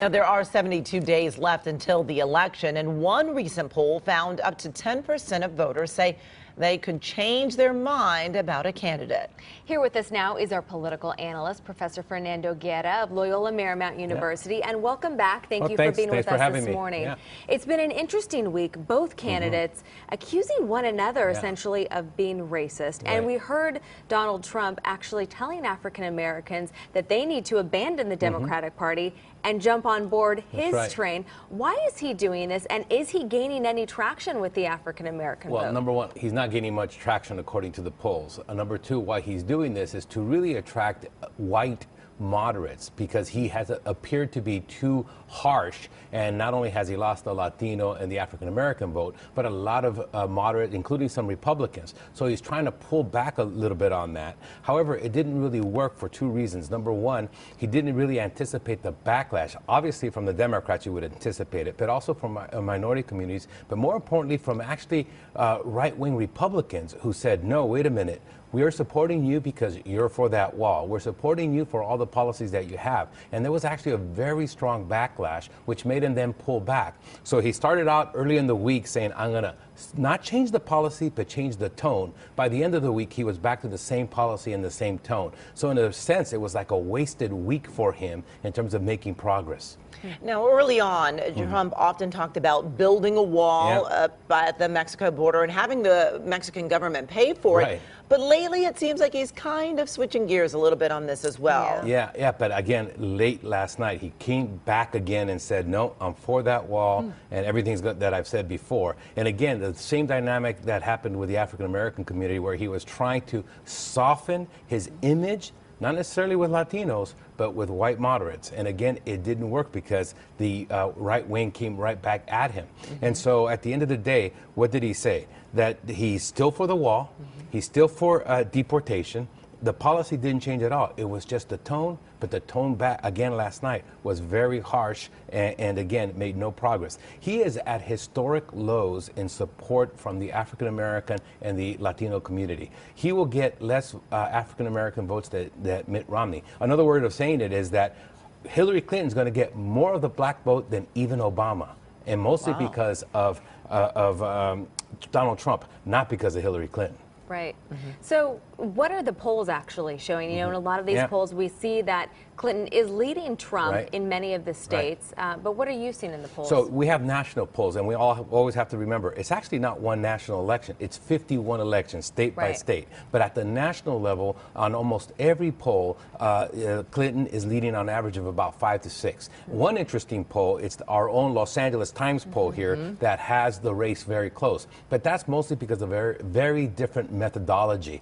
Now, there are 72 days left until the election, and one recent poll found up to 10% of voters say they could change their mind about a candidate. Here with us now is our political analyst, Professor Fernando Guerra of Loyola Marymount University. And welcome back. Thank you for being with us this morning. Yeah. It's been an interesting week. Both candidates accusing one another essentially of being racist. Right. And we heard Donald Trump actually telling African Americans that they need to abandon the Democratic Party and jump on board his train. Why is he doing this, and is he gaining any traction with the African American vote? Well, number one, he's not gaining much traction according to the polls. Number two, why he's doing this is to really attract white moderates, because he has appeared to be too harsh, and not only has he lost the Latino and the African American vote, but a lot of moderate, including some Republicans. So he's trying to pull back a little bit on that. However, it didn't really work for two reasons. Number one, he didn't really anticipate the backlash. Obviously from the Democrats you would anticipate it, but also from minority communities, but more importantly from actually right-wing Republicans who said, no, wait a minute, we are supporting you because you're for that wall. We're supporting you for all the policies that you have. And there was actually a very strong backlash, which made him then pull back. So he started out early in the week saying, I'm going to not change the policy, but change the tone. By the end of the week, he was back to the same policy and the same tone. So in a sense, it was like a wasted week for him in terms of making progress. Now, early on, Trump often talked about building a wall at the Mexico border and having the Mexican government pay for it. But lately, it seems like he's kind of switching gears a little bit on this as well. Yeah, but again, late last night, he came back again and said, no, I'm for that wall and everything's good that I've said before. And again, the same dynamic that happened with the African American community, where he was trying to soften his image, not necessarily with Latinos, but with white moderates. And again, it didn't work because the right wing came right back at him. And so at the end of the day, what did he say? That he's still for the wall, he's still for deportation. The policy didn't change at all. It was just the tone, but the tone back again last night was very harsh and again made no progress. He is at historic lows in support from the African American and the Latino community. He will get less African American votes that Mitt Romney. Another word of saying it is that Hillary Clinton's going to get more of the black vote than even Obama, and mostly because of Donald Trump, not because of Hillary Clinton. Right. So what are the polls actually showing? You know, in a lot of these polls, we see that Clinton is leading Trump in many of the states. But what are you seeing in the polls? So we have national polls, and we always have to remember, it's actually not one national election. It's 51 elections, state by state. But at the national level, on almost every poll, Clinton is leading on average of about 5 to 6. One interesting poll, it's our own Los Angeles Times poll here that has the race very close. But that's mostly because of very different methodology.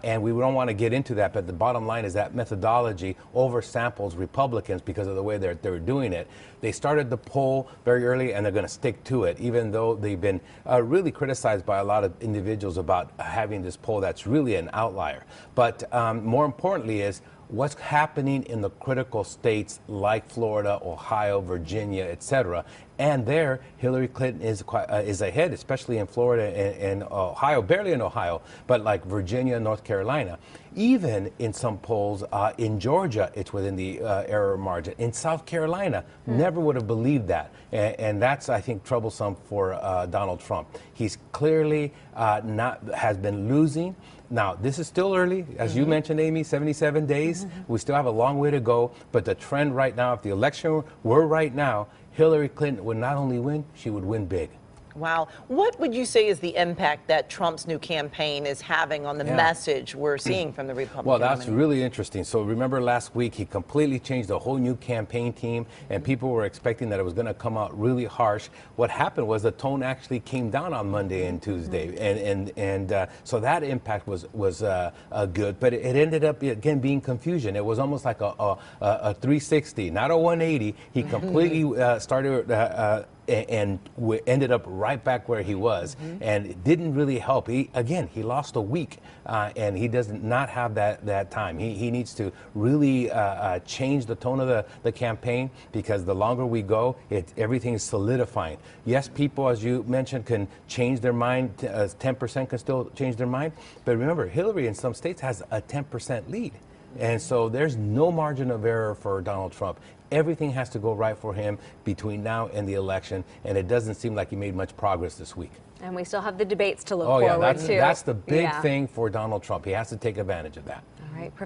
And we don't want to get into that, but the bottom line is that methodology oversamples Republicans because of the way they're doing it. They started the poll very early, and they're going to stick to it, even though they've been really criticized by a lot of individuals about having this poll that's really an outlier. But more importantly is what's happening in the critical states like Florida, Ohio, Virginia, etc. And there, Hillary Clinton is ahead, especially in Florida and Ohio, barely in Ohio, but like Virginia, North Carolina. Even in some polls in Georgia, it's within the error margin. In South Carolina, never would have believed that. And that's, I think, troublesome for Donald Trump. He's clearly has been losing. Now, this is still early. As you mentioned, Amy, 77 days. We still have a long way to go. But the trend right now, if the election were right now, Hillary Clinton would not only win, she would win big. Wow. What would you say is the impact that Trump's new campaign is having on the message we're seeing from the Republican Well, that's nominee? really interesting. So remember last week, he completely changed the whole new campaign team, and people were expecting that it was going to come out really harsh. What happened was the tone actually came down on Monday and Tuesday, and so that impact was good, but it ended up, again, being confusion. It was almost like a 360, not a 180. He completely started and ended up right back where he was, and it didn't really help. He lost a week, and he does not have that time. He needs to really change the tone of the campaign, because the longer we go, everything is solidifying. Yes, people, as you mentioned, can change their mind. 10% can still change their mind, but remember, Hillary in some states has a 10% lead. And so there's no margin of error for Donald Trump. Everything has to go right for him between now and the election, and it doesn't seem like he made much progress this week. And we still have the debates to look forward to. That's the big thing for Donald Trump. He has to take advantage of that. All right.